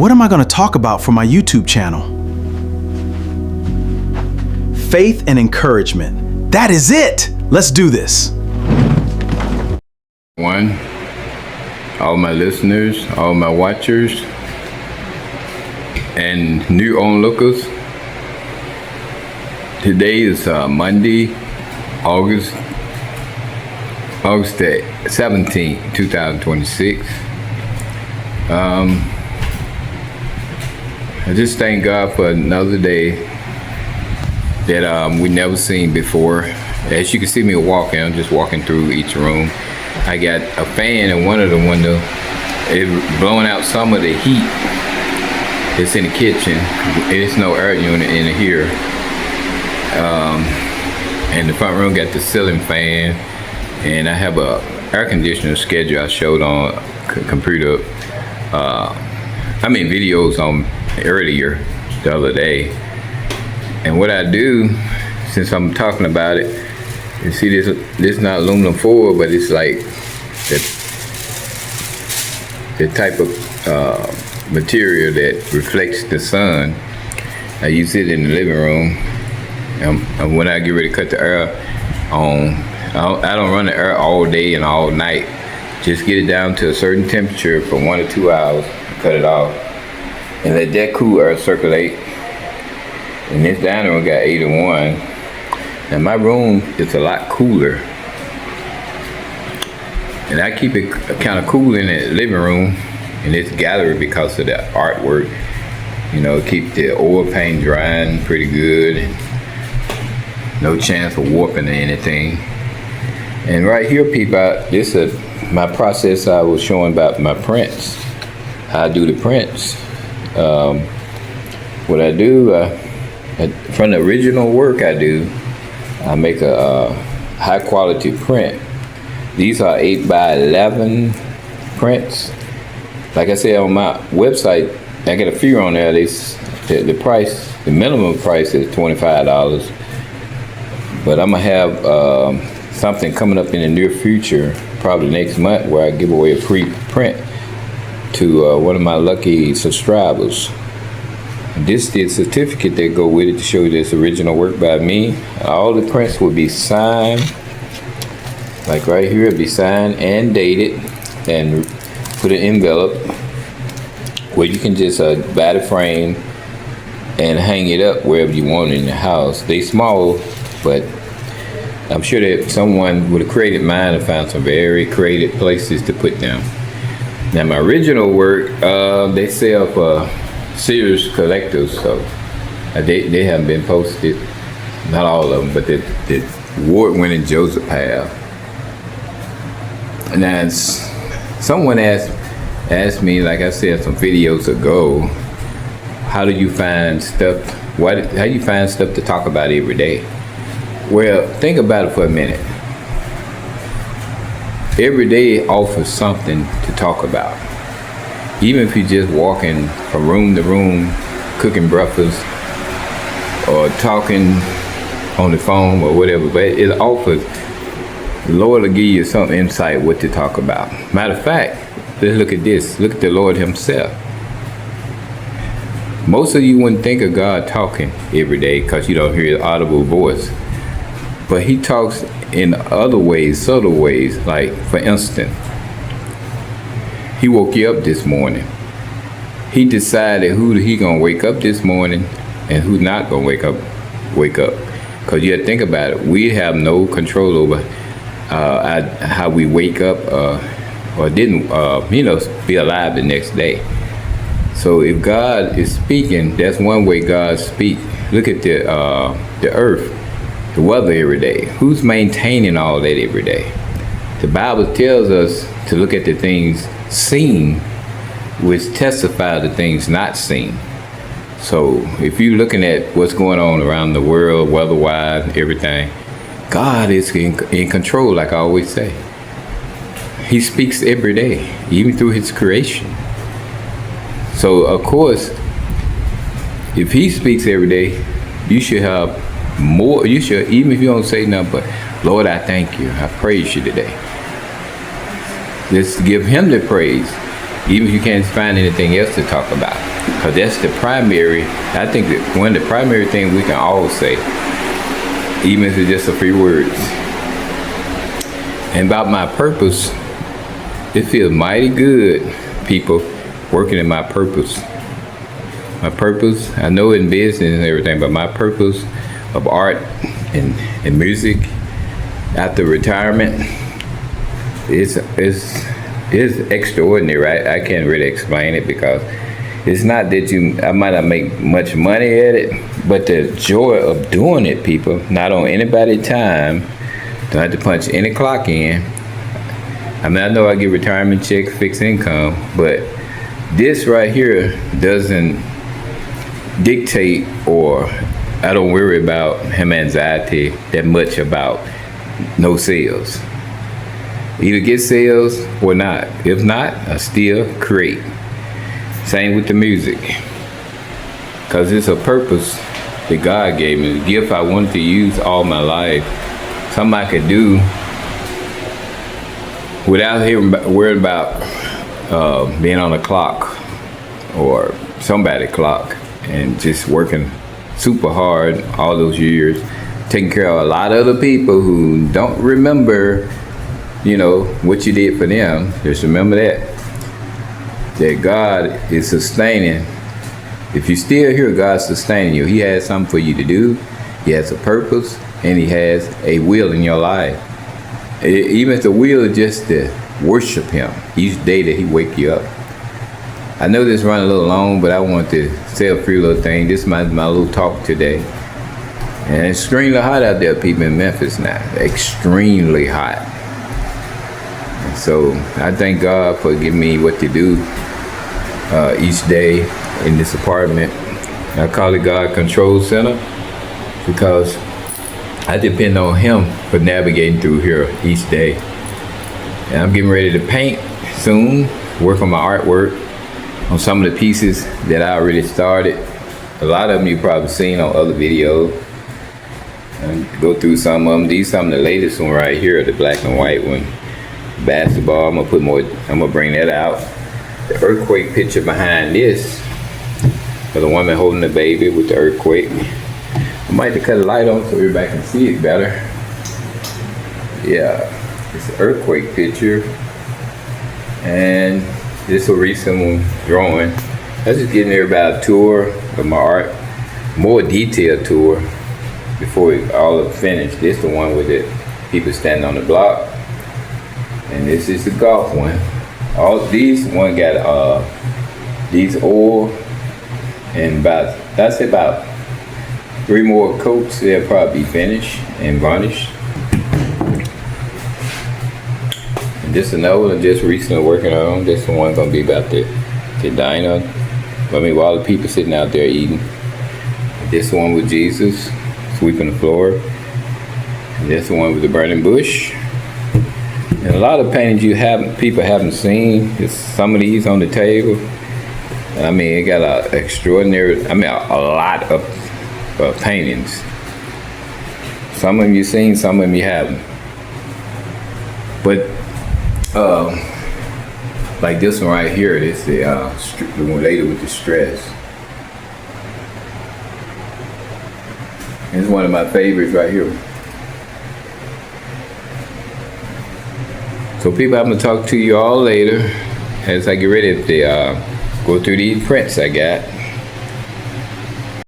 what am I going to talk about for my YouTube channel? Faith and encouragement. That is it. Let's do this. One, all my listeners, all my watchers, and new onlookers. Today is Monday, August the 17th, 2026. I just thank God for another day that we never seen before. As you can see me walking, I'm just walking through each room. I got a fan in one of the windows. It's blowing out some of the heat that's in the kitchen. There's no air unit in here. And the front room got the ceiling fan, and I have a air conditioner schedule I showed on computer. Videos on earlier the other day. And what I do, since I'm talking about it, you see this not aluminum foil, but it's like the type of material that reflects the sun. I use it in the living room. And when I get ready to cut the air on, I don't run the air all day and all night. Just get it down to a certain temperature for 1 or 2 hours, cut it off, and let that cool air circulate. And this dining room got 81. And my room is a lot cooler. And I keep it kind of cool in the living room in this gallery because of the artwork. You know, keep the oil paint drying pretty good. And no chance of warping or anything. And right here, people, this is my process I was showing about my prints. How I do the prints. What I do, from the original work I do, I make a high quality print. These are 8x11 prints. Like I said, on my website, I get a few on there. The price, the minimum price is $25. But I'm gonna have something coming up in the near future, probably next month, where I give away a free print to one of my lucky subscribers. This is the certificate that go with it to show you this original work by me. All the prints will be signed, like right here, it'll be signed and dated, and put an envelope where you can just buy the frame and hang it up wherever you want in your house. They small, but I'm sure that someone with a creative mind have found some very creative places to put them. Now my original work, they sell for serious collectors, so they haven't been posted. Not all of them, but the award-winning Joseph have. Now someone asked me, like I said some videos ago, how do you find stuff? How do you find stuff to talk about every day? Well, think about it for a minute. Every day offers something to talk about. Even if you're just walking from room to room, cooking breakfast, or talking on the phone or whatever, but it offers, the Lord will give you some insight what to talk about. Matter of fact, let's look at this. Look at the Lord himself. Most of you wouldn't think of God talking every day because you don't hear his audible voice. But he talks in other ways, subtle ways. Like, for instance, he woke you up this morning. He decided who he gonna wake up this morning and who's not gonna wake up. Because you have to think about it. We have no control over how we wake up or didn't, be alive the next day. So if God is speaking, that's one way God speaks. Look at the earth, the weather every day. Who's maintaining all that every day? The Bible tells us to look at the things seen, which testify to things not seen. So if you're looking at what's going on around the world, weather-wise, everything, God is in control, like I always say. He speaks every day, even through his creation. So of course, if he speaks every day, you should have more. You should, even if you don't say nothing but, Lord, I thank you, I praise you today. Let's give him the praise. even if you can't find anything else to talk about. Because that's the primary, I think that one of the primary things we can all say, even if it's just a few words. And about my purpose, it feels mighty good, people, working in my purpose. My purpose, I know in business and everything, but my purpose of art and music after retirement is extraordinary, right? I can't really explain it because it's not that I might not make much money at it, but the joy of doing it, people, not on anybody's time, don't have to punch any clock in. I mean, I know I get retirement checks, fixed income, but this right here doesn't dictate, or I don't worry about him anxiety that much about no sales. Either get sales or not. If not, I still create. Same with the music. Because it's a purpose that God gave me, a gift I wanted to use all my life. Something I could do without worrying about being on a clock or somebody's clock, and just working super hard all those years, taking care of a lot of other people who don't remember, what you did for them. Just remember that God is sustaining. If you're still here, God's sustaining you. He has something for you to do. He has a purpose, and he has a will in your life. Even if the will is just to worship him each day that he wake you up. I know this run a little long, but I want to say a few little things. This is my little talk today. And it's extremely hot out there, people in Memphis now. Extremely hot. And so I thank God for giving me what to do each day in this apartment. I call it God Control Center because I depend on him for navigating through here each day. And I'm getting ready to paint soon, work on my artwork, on some of the pieces that I already started. A lot of them you've probably seen on other videos. And go through some of them. These are some of the latest one right here, the black and white one. Basketball, I'm gonna bring that out. The earthquake picture behind this, for the woman holding the baby with the earthquake. I might have to cut a light on so everybody can see it better. Yeah, it's an earthquake picture. And this is a recent one drawing. I was just getting everybody a tour of my art, more detailed tour before all is finished. This is the one with the people standing on the block. And this is the golf one. All these one got these oil and about 3 more coats. They'll probably be finished and varnished. And this another one I'm just recently working on. This one gonna be about the diner. While the people sitting out there eating. This one with Jesus sweeping the floor. And this one with the burning bush. And a lot of paintings people haven't seen. There's some of these on the table. And I mean, it got a lot of paintings. Some of them you've seen, some of them you haven't. But like this one right here, this is the one later with the stress. It's one of my favorites right here. So people, I'm gonna talk to you all later as I get ready to go through these prints I got.